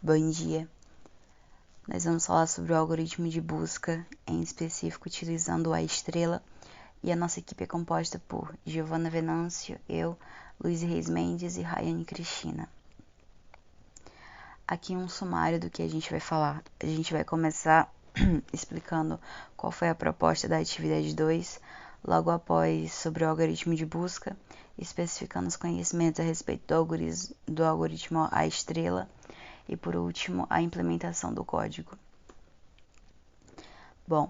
Bom dia. Nós vamos falar sobre o algoritmo de busca, em específico utilizando a estrela, e a nossa equipe é composta por Giovana Venâncio, eu, Luiz Reis Mendes e Rayane Cristina. Aqui um sumário do que a gente vai falar. A gente vai começar explicando qual foi a proposta da atividade 2, logo após sobre o algoritmo de busca, especificando os conhecimentos a respeito do algoritmo a estrela, e por último, a implementação do código. Bom,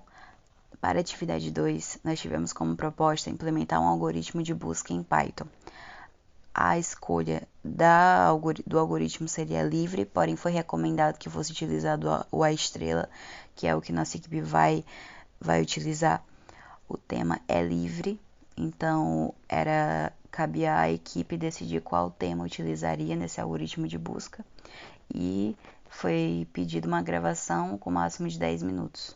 para a atividade 2, nós tivemos como proposta implementar um algoritmo de busca em Python. A escolha do algoritmo seria livre, porém foi recomendado que fosse utilizado o A estrela, que é o que nossa equipe vai utilizar. O tema é livre, então cabia à equipe decidir qual tema utilizaria nesse algoritmo de busca. E foi pedido uma gravação com máximo de 10 minutos.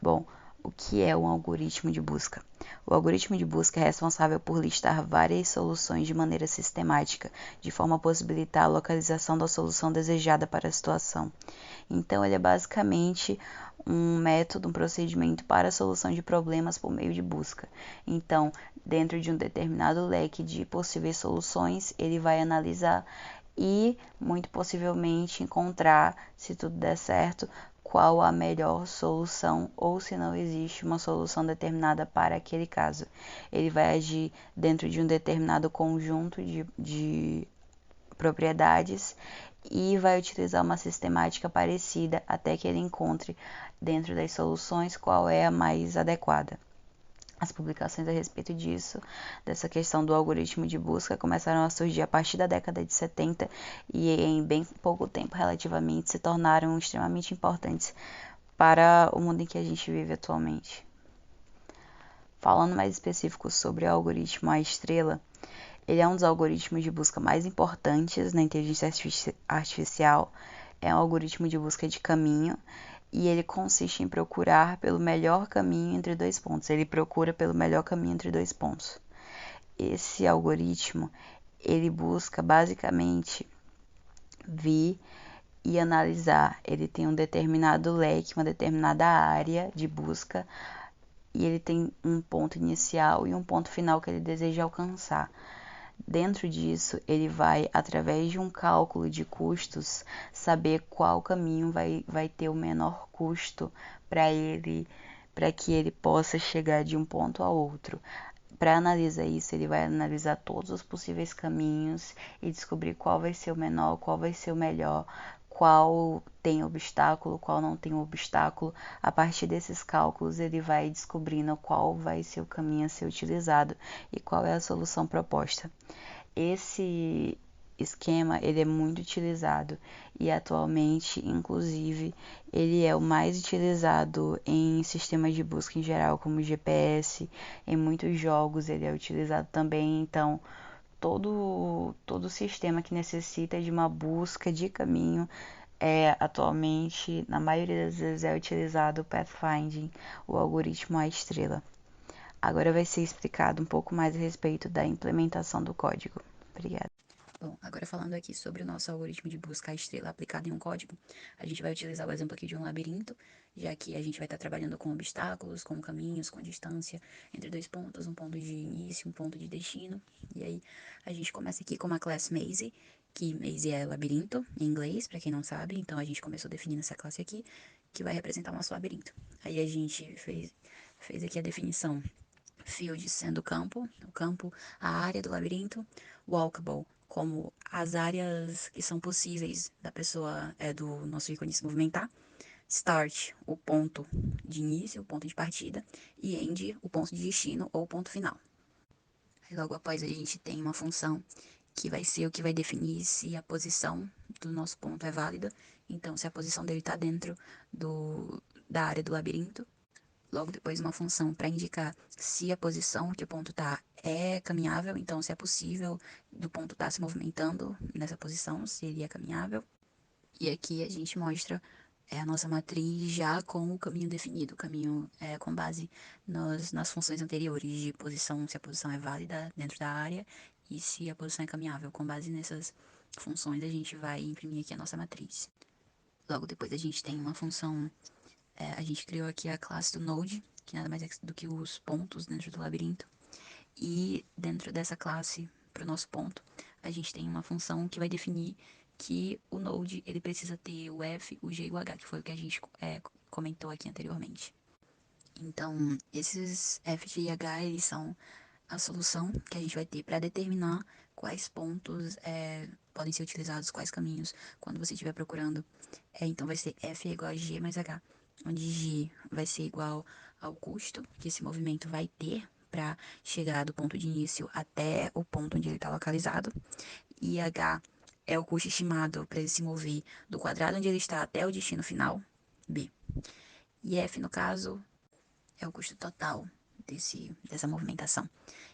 Bom, o que é um algoritmo de busca? O algoritmo de busca é responsável por listar várias soluções de maneira sistemática, de forma a possibilitar a localização da solução desejada para a situação. Então, ele é basicamente um método, um procedimento para a solução de problemas por meio de busca. Então, dentro de um determinado leque de possíveis soluções, ele vai analisar e, muito possivelmente, encontrar, se tudo der certo, qual a melhor solução ou se não existe uma solução determinada para aquele caso. Ele vai agir dentro de um determinado conjunto de propriedades e vai utilizar uma sistemática parecida até que ele encontre dentro das soluções qual é a mais adequada. As publicações a respeito disso, dessa questão do algoritmo de busca, começaram a surgir a partir da década de 70 e em bem pouco tempo, relativamente, se tornaram extremamente importantes para o mundo em que a gente vive atualmente. Falando mais específico sobre o algoritmo A estrela, ele é um dos algoritmos de busca mais importantes na inteligência artificial, é um algoritmo de busca de caminho, e ele consiste em procurar pelo melhor caminho entre dois pontos. Ele procura pelo melhor caminho entre dois pontos. Esse algoritmo, ele busca basicamente vir e analisar. Ele tem um determinado leque, uma determinada área de busca, e ele tem um ponto inicial e um ponto final que ele deseja alcançar. Dentro disso, ele vai, através de um cálculo de custos, saber qual caminho vai ter o menor custo para que ele possa chegar de um ponto a outro. Para analisar isso, ele vai analisar todos os possíveis caminhos e descobrir qual vai ser o menor, qual vai ser o melhor, qual tem obstáculo, qual não tem obstáculo. A partir desses cálculos, ele vai descobrindo qual vai ser o caminho a ser utilizado e qual é a solução proposta. Esse esquema ele é muito utilizado e atualmente, inclusive, ele é o mais utilizado em sistemas de busca em geral, como GPS, em muitos jogos ele é utilizado também. Então, todo sistema que necessita de uma busca de caminho atualmente, na maioria das vezes, é utilizado o Pathfinding, o algoritmo A estrela. Agora vai ser explicado um pouco mais a respeito da implementação do código. Obrigada. Bom, agora falando aqui sobre o nosso algoritmo de busca a estrela aplicado em um código, a gente vai utilizar o exemplo aqui de um labirinto, já que a gente vai estar trabalhando com obstáculos, com caminhos, com distância entre dois pontos, um ponto de início, um ponto de destino. E aí a gente começa aqui com uma classe Maze, que Maze é labirinto em inglês, para quem não sabe, então a gente começou definindo essa classe aqui, que vai representar o nosso labirinto. Aí a gente fez aqui a definição field sendo o campo, a área do labirinto, walkable, como as áreas que são possíveis da pessoa, do nosso ícone se movimentar, start, o ponto de início, o ponto de partida, e end, o ponto de destino ou ponto final. Aí logo após a gente tem uma função que vai ser o que vai definir se a posição do nosso ponto é válida, então se a posição dele está dentro da área do labirinto. Logo depois, uma função para indicar se a posição que o ponto está é caminhável, então se é possível do ponto estar se movimentando nessa posição, se ele é caminhável. E aqui a gente mostra a nossa matriz já com o caminho definido, o caminho com base nas funções anteriores de posição, se a posição é válida dentro da área e se a posição é caminhável, com base funções, a gente vai imprimir aqui a nossa matriz. Logo depois a gente tem uma função, a gente criou aqui a classe do Node, que nada mais é do que os pontos dentro do labirinto. E dentro dessa classe, para o nosso ponto, a gente tem uma função que vai definir que o Node ele precisa ter o F, o G e o H, que foi o que a gente comentou aqui anteriormente. Então, esses F, G e H, eles são a solução que a gente vai ter para determinar quais pontos podem ser utilizados, quais caminhos, quando você estiver procurando. Então, vai ser F é igual a G mais H, onde G vai ser igual ao custo que esse movimento vai ter para chegar do ponto de início até o ponto onde ele está localizado, e H é o custo estimado para ele se mover do quadrado onde ele está até o destino final, B. E F, no caso, é o custo total dessa movimentação.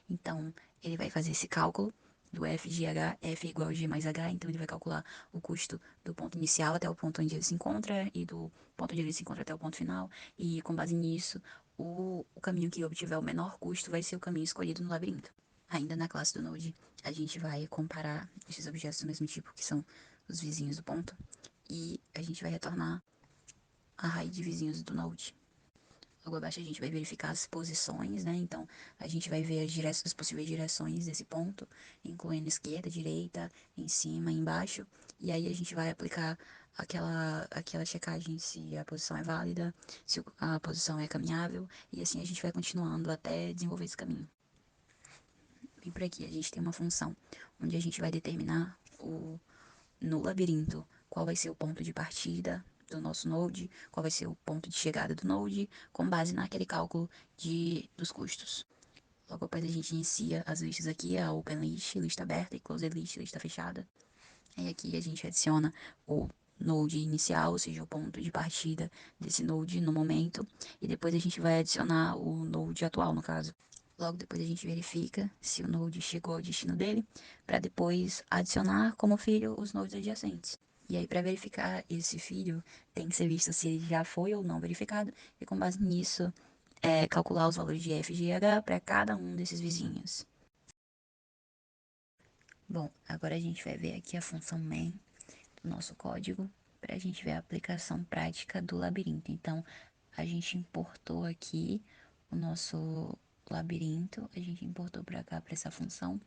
Então, ele vai fazer esse cálculo do F de H, F igual a G mais H, então ele vai calcular o custo do ponto inicial até o ponto onde ele se encontra e do ponto onde ele se encontra até o ponto final, e com base nisso, o caminho que obtiver o menor custo vai ser o caminho escolhido no labirinto. Ainda na classe do Node, a gente vai comparar esses objetos do mesmo tipo, que são os vizinhos do ponto, e a gente vai retornar a raiz de vizinhos do Node. Logo abaixo a gente vai verificar as posições, né? Então, a gente vai ver as possíveis direções desse ponto, incluindo esquerda, direita, em cima, embaixo. E aí a gente vai aplicar aquela checagem se a posição é válida, se a posição é caminhável. E assim a gente vai continuando até desenvolver esse caminho. E por aqui a gente tem uma função onde a gente vai determinar no labirinto qual vai ser o ponto de partida do nosso node, qual vai ser o ponto de chegada do node, com base naquele cálculo dos custos. Logo após a gente inicia as listas aqui, a open list, lista aberta, e closed list, lista fechada. E aqui a gente adiciona o node inicial, ou seja, o ponto de partida desse node no momento, e depois a gente vai adicionar o node atual, no caso. Logo depois a gente verifica se o node chegou ao destino dele, para depois adicionar como filho os nodes adjacentes. E aí, para verificar esse filho, tem que ser visto se ele já foi ou não verificado, e com base nisso, calcular os valores de f e g h para cada um desses vizinhos. Bom, agora a gente vai ver aqui a função main do nosso código, para a gente ver a aplicação prática do labirinto. Então, a gente importou aqui o nosso labirinto, a gente importou para cá, para essa função,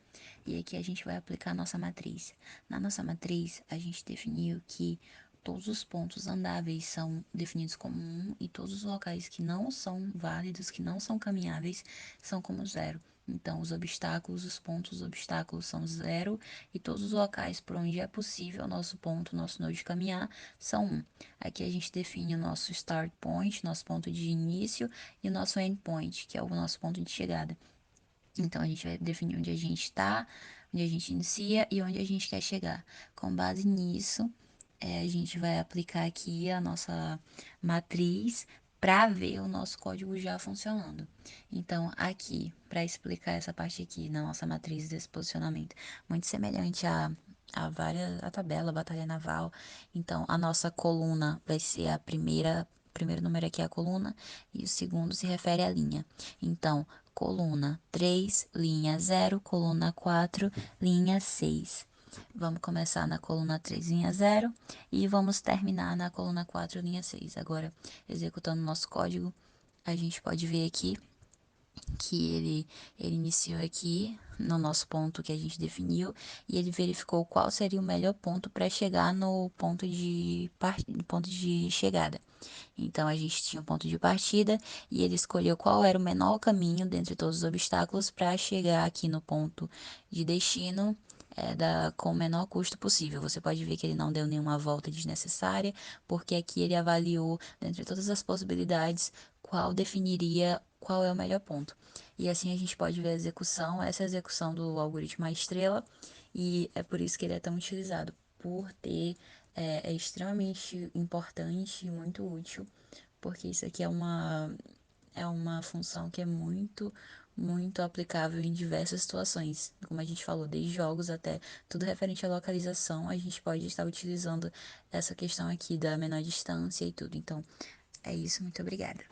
e aqui a gente vai aplicar a nossa matriz. Na nossa matriz, a gente definiu que todos os pontos andáveis são definidos como 1 e todos os locais que não são válidos, que não são caminháveis, são como 0. Então, os pontos, os obstáculos são 0 e todos os locais por onde é possível o nosso ponto, nosso node de caminhar, são 1. Aqui a gente define o nosso start point, nosso ponto de início, e o nosso end point, que é o nosso ponto de chegada. Então, a gente vai definir onde a gente está, onde a gente inicia e onde a gente quer chegar. Com base nisso, a gente vai aplicar aqui a nossa matriz para ver o nosso código já funcionando. Então, aqui, para explicar essa parte aqui na nossa matriz desse posicionamento, muito semelhante a tabela, a batalha naval. Então, a nossa coluna vai ser o primeiro número aqui é a coluna, e o segundo se refere à linha. Então, coluna 3, linha 0, coluna 4, linha 6. Vamos começar na coluna 3, linha 0, e vamos terminar na coluna 4, linha 6. Agora, executando nosso código, a gente pode ver aqui que ele iniciou aqui no nosso ponto que a gente definiu, e ele verificou qual seria o melhor ponto para chegar no ponto de chegada. Então, a gente tinha um ponto de partida e ele escolheu qual era o menor caminho dentre todos os obstáculos para chegar aqui no ponto de destino, com o menor custo possível. Você pode ver que ele não deu nenhuma volta desnecessária, porque aqui ele avaliou, dentre todas as possibilidades, qual definiria qual é o melhor ponto. E assim a gente pode ver a execução, essa é a execução do algoritmo estrela, e é por isso que ele é tão utilizado, por ter é extremamente importante e muito útil, porque isso aqui é uma função que é muito aplicável em diversas situações. Como a gente falou, desde jogos até tudo referente à localização, a gente pode estar utilizando essa questão aqui da menor distância e tudo. Então, é isso, muito obrigada.